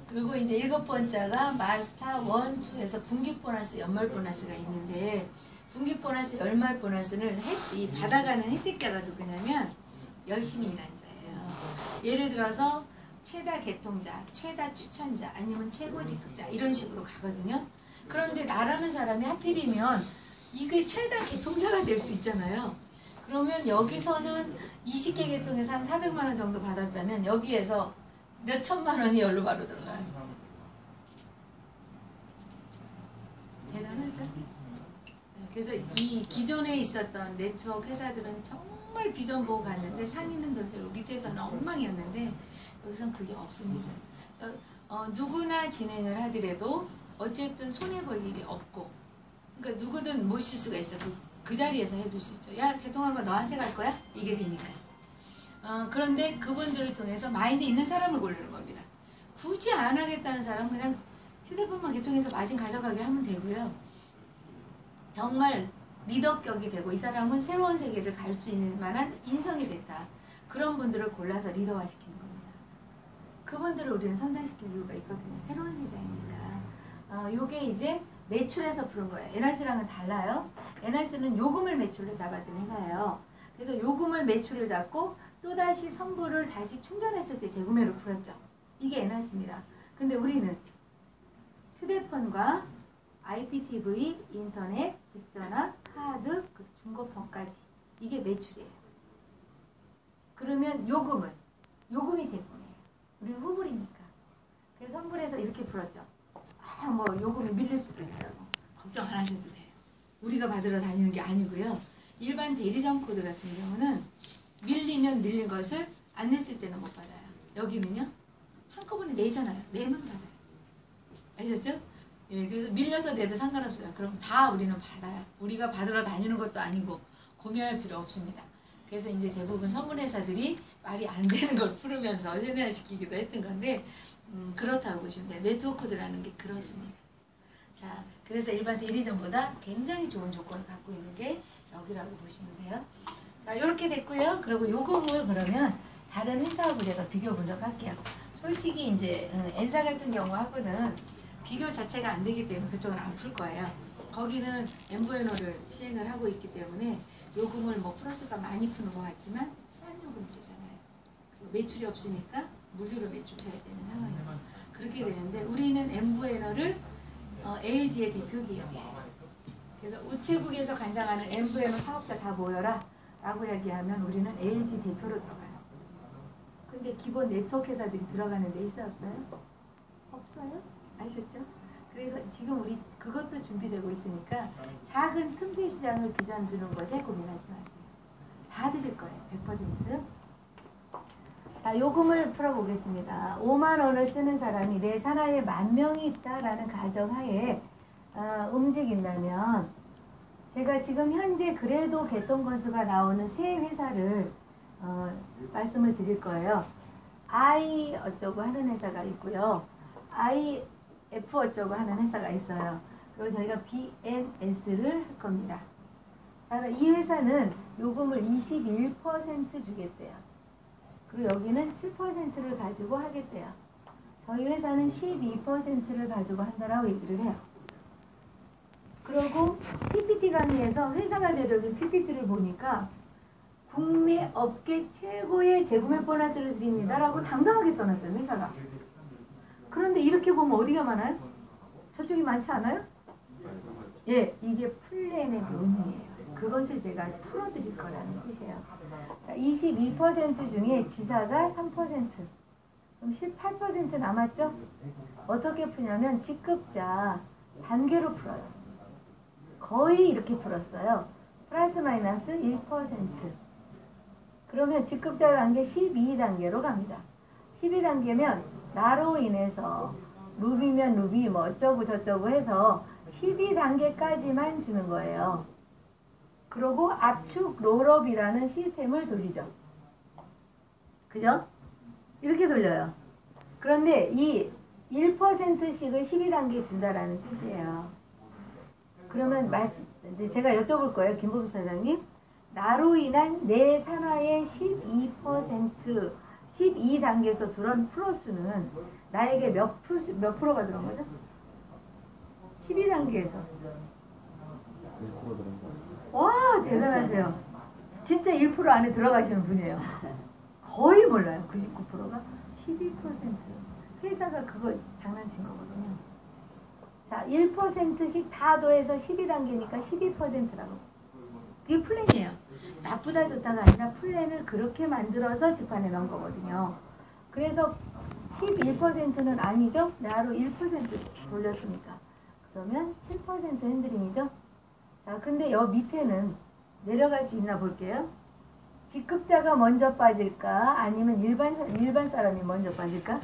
그리고 이제 일곱 번째가 마스터 1, 2에서 분기 보너스, 연말 보너스가 있는데 분기 보너스, 연말 보너스는 이 받아가는 혜택자가 누구냐면 열심히 일한 자예요. 예를 들어서 최다 개통자, 최다 추천자, 아니면 최고 직급자 이런 식으로 가거든요. 그런데 나라는 사람이 하필이면 이게 최다 개통자가 될 수 있잖아요. 그러면 여기서는 20개 개통에서 한 400만 원 정도 받았다면 여기에서 몇 천만 원이 열로 바로 들어가요. 대단하죠? 그래서 이 기존에 있었던 네트워크 회사들은 정말 비전 보고 갔는데 상위는 돈 되고 밑에서는 엉망이었는데 여기선 그게 없습니다. 누구나 진행을 하더라도 어쨌든 손해볼 일이 없고, 그러니까 누구든 모실 수가 있어. 그 자리에서 해줄 수 있죠. 야, 개통한 거 너한테 갈 거야? 이게 되니까. 그런데 그분들을 통해서 마인드 있는 사람을 고르는 겁니다. 굳이 안 하겠다는 사람은 그냥 휴대폰만 개통해서 마진 가져가게 하면 되고요. 정말 리더격이 되고 이 사람은 새로운 세계를 갈 수 있는 만한 인성이 됐다. 그런 분들을 골라서 리더화시키는 겁니다. 그분들을 우리는 선정시킬 이유가 있거든요. 새로운 시장이니까. 요게 이제 매출에서 푸는 거예요. NRC랑은 달라요. NRC는 요금을 매출로 잡았던 회사예요. 그래서 요금을 매출을 잡고 또다시 선불을 다시 충전했을 때 재구매로 풀었죠. 이게 NRC입니다. 근데 우리는 휴대폰과 IPTV, 인터넷, 직전화, 카드, 중고폰까지 이게 매출이에요. 그러면 요금이 제품이에요. 우리는 후불이니까. 그래서 선불해서 이렇게 풀었죠. 뭐 요금이 밀릴 수도 있어요. 걱정 안 하셔도 돼요. 우리가 받으러 다니는 게 아니고요. 일반 대리점 코드 같은 경우는 밀리면 밀린 것을 안 냈을 때는 못 받아요. 여기는요. 한꺼번에 내잖아요. 내면 받아요. 아셨죠? 예, 그래서 밀려서 내도 상관없어요. 그럼 다 우리는 받아요. 우리가 받으러 다니는 것도 아니고 고민할 필요 없습니다. 그래서 이제 대부분 선물회사들이 말이 안 되는 걸 풀으면서 현대화시키기도 했던 건데 그렇다고 보시면 돼요. 네트워크들라는 게 그렇습니다. 자, 그래서 일반 대리점보다 굉장히 좋은 조건을 갖고 있는 게 여기라고 보시면 돼요. 자, 이렇게 됐고요. 그리고 요금을 그러면 다른 회사하고 제가 비교 분석할게요. 솔직히 이제 N사 같은 경우하고는 비교 자체가 안 되기 때문에 그쪽은 안 풀 거예요. 거기는 MVNO를 시행을 하고 있기 때문에 요금을 뭐 플러스가 많이 푸는 것 같지만 싼 요금제잖아요. 매출이 없으니까 물류로 매출 쳐야 되는 상황이에요. 그렇게 되는데 우리는 MVNO를 LG의 대표 기업이에요. 그래서 우체국에서 관장하는 MVNO 사업자 다 모여라 라고 이야기하면 우리는 LG 대표로 들어가요. 근데 기본 네트워크 회사들이 들어가는 데 있었어요? 없어요? 아셨죠? 그래서 지금 우리 그것도 준비되고 있으니까 작은 틈새 시장을 비전 주는 것에 고민하지 마세요. 다 드릴 거예요. 100%. 자, 요금을 풀어보겠습니다. 5만 원을 쓰는 사람이 내 산하에 10,000명이 있다라는 가정하에 움직인다면 제가 지금 현재 그래도 개통 건수가 나오는 세 회사를 말씀을 드릴 거예요. I 어쩌고 하는 회사가 있고요. IF 어쩌고 하는 회사가 있어요. 그리고 저희가 BNS를 할 겁니다. 이 회사는 요금을 21% 주겠대요. 그리고 여기는 7%를 가지고 하겠대요. 저희 회사는 12%를 가지고 한다라고 얘기를 해요. 그리고 PPT 강의에서 회사가 되려는 PPT를 보니까 국내 업계 최고의 재구매 보너스를 드립니다라고 당당하게 써놨어요. 회사가. 그런데 이렇게 보면 어디가 많아요? 저쪽이 많지 않아요? 예, 이게 플랜의 묘미예요. 그것을 제가 풀어드릴 거라는 뜻이에요. 21% 중에 지사가 3%, 그럼 18% 남았죠? 어떻게 푸냐면 직급자 단계로 풀어요. 거의 이렇게 풀었어요. 플러스 마이너스 1%. 그러면 직급자 단계 12단계로 갑니다. 12단계면 나로 인해서 루비면 루비 뭐 어쩌고 저쩌고 해서 12단계까지만 주는 거예요. 그리고 압축 롤업이라는 시스템을 돌리죠. 그죠? 이렇게 돌려요. 그런데 이 1%씩을 12단계에 준다라는 뜻이에요. 그러면 제가 여쭤볼 거예요. 김보수 사장님. 나로 인한 내 산하의 12%, 12단계에서 들어온 플러스는 나에게 몇 프로가 들어온 거죠? 12단계에서. 1% 들은 거. 와, 대단하세요. 진짜 1% 안에 들어가시는 분이에요. 거의 몰라요. 99%가 12%. 회사가 그거 장난친 거거든요. 자, 1%씩 다 더해서 12단계니까 12%라고. 그게 플랜이에요. 나쁘다 좋다가 아니라 플랜을 그렇게 만들어서 집안에 넣은 거거든요. 그래서 11%는 아니죠? 나로 1% 돌렸으니까. 그러면 7% 핸들링이죠? 자, 근데 여 밑에는 내려갈 수 있나 볼게요. 직급자가 먼저 빠질까? 아니면 일반 사람이 먼저 빠질까?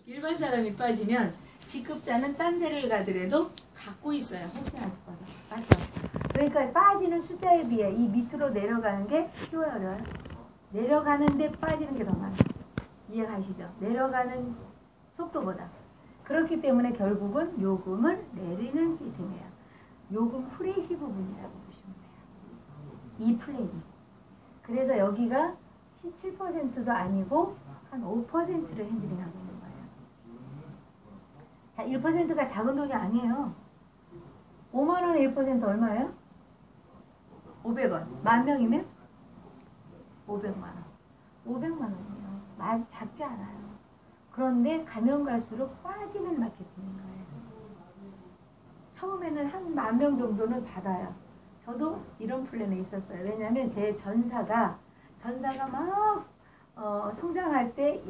일반 사람이 빠지면 직급자는 딴 데를 가더라도 갖고 있어요. 혹시나 싶어서. 맞죠? 그러니까 빠지는 숫자에 비해 이 밑으로 내려가는 게 쉬워요, 어려워요? 내려가는데 빠지는 게 더 많아요. 이해가시죠? 내려가는 속도보다. 그렇기 때문에 결국은 요금을 내리는 시스템이에요. 요금 후레쉬 부분이라고 보시면 돼요. 이 플랜이. 그래서 여기가 17%도 아니고 한 5%를 핸들링하고 있는 거예요. 자, 1%가 작은 돈이 아니에요. 5만 원에 1% 얼마예요? 500원. 10,000명이면 500만 원. 500만 원이에요. 작지 않아요. 그런데 가면 갈수록 빠지는 마케팅인 거예요. 처음에는 한 10,000명 정도는 받아요. 저도 이런 플랜에 있었어요. 왜냐하면 제 전사가 막 성장할 때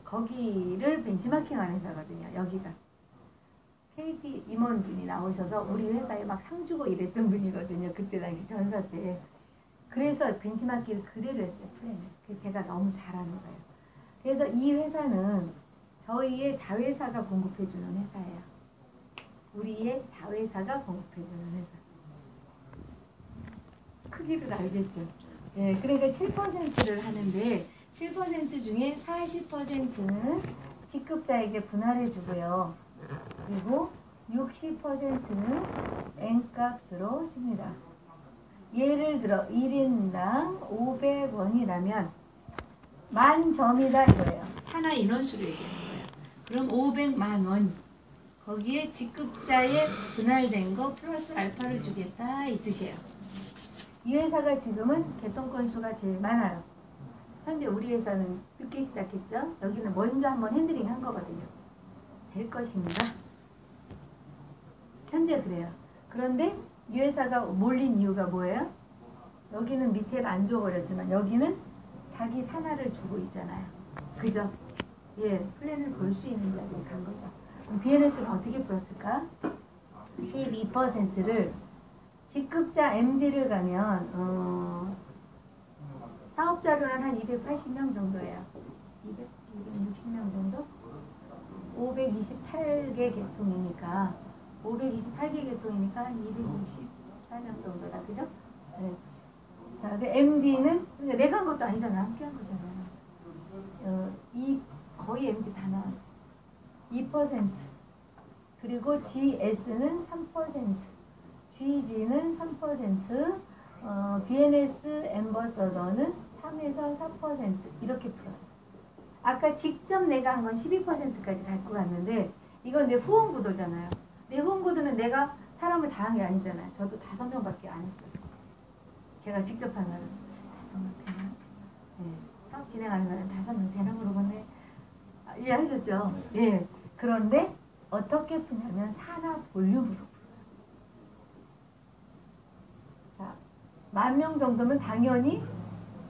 거기를 벤치마킹하는 회사거든요. 여기가. KT 임원분이 나오셔서 우리 회사에 막 상 주고 이랬던 분이거든요. 그때 당시 전사 때. 그래서 벤치마킹을 그대로 했어요. 플랜을. 그래서 제가 너무 잘하는 거예요. 그래서 이 회사는 저희의 자회사가 공급해주는 회사예요. 우리의 자회사가 공급해주는 회사. 크기를 알겠죠? 예, 그러니까 7%를 하는데 7% 중에 40%는 직급자에게 분할해주고요. 그리고 60%는 N값으로 줍니다. 예를 들어 1인당 500원이라면 10,000점이다 이거예요. 하나 인원수를 얘기하는 거예요. 그럼 500만 원. 거기에 직급자에 분할된 거 플러스 알파를 주겠다 이 뜻이에요. 이 회사가 지금은 개통 건수가 제일 많아요. 현재 우리 회사는 늦게 시작했죠. 여기는 먼저 한번 핸들링 한 거거든요. 될 것인가? 현재 그래요. 그런데 이 회사가 몰린 이유가 뭐예요? 여기는 밑에가 안 줘버렸지만 여기는 자기 산하를 주고 있잖아요. 그죠? 예, 플랜을 볼 수 있는 자리에 간 거죠. 그럼 BNS는 어떻게 풀었을까? 12%를 직급자 MD를 가면 사업자료는 한 280명 정도예요. 260명 정도? 528개 계통이니까 528개 계통이니까 한 264명 정도다. 그죠? 네. 자, 근데 MD는 내가 한 것도 아니잖아. 함께 한 거잖아. 거의 MD 다 나왔어. 2%. 그리고 GS는 3%. GG는 3%. BNS 엠버서더는 3에서 4% 이렇게 풀어요. 아까 직접 내가 한 건 12%까지 갖고 갔는데 이건 내 후원구도잖아요. 내 후원구도는 내가 사람을 다 한 게 아니잖아요. 저도 5명밖에 안 했어요. 제가 직접 한 거는 5명 되나? 네. 사업 진행하는 거는 5명 되나 물어보네. 이해하셨죠? 예. 그런데 어떻게 푸냐면 산업 볼륨으로 풀어요. 자, 10,000명 정도면 당연히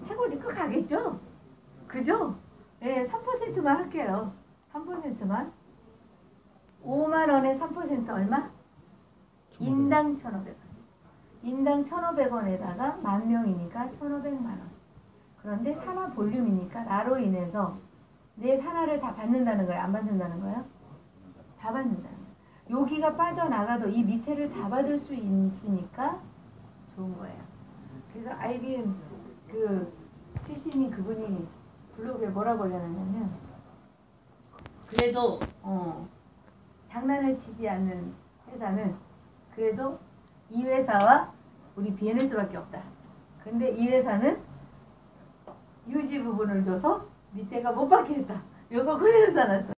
최고지 끝 가겠죠? 그죠? 예, 3%만 할게요. 3%만. 5만 원에 3% 얼마? 인당 1,500원. 인당 1,500원에다가 10,000명이니까 1,500만 원. 그런데 산하 볼륨이니까 나로 인해서 내 산하를 다 받는다는 거예요? 안 받는다는 거예요? 다 받는다는 거예요. 여기가 빠져나가도 이 밑에를 다 받을 수 있으니까 좋은 거예요. 그래서 IBM 출신인 그분이 블로그에 뭐라고 올려놨냐면 그래도 장난을 치지 않는 회사는 그래도 이 회사와 우리 BNS밖에 없다. 근데 이 회사는 유지 부분을 줘서 밑에가 못 받게 했다. 요거 그대로 써놨어.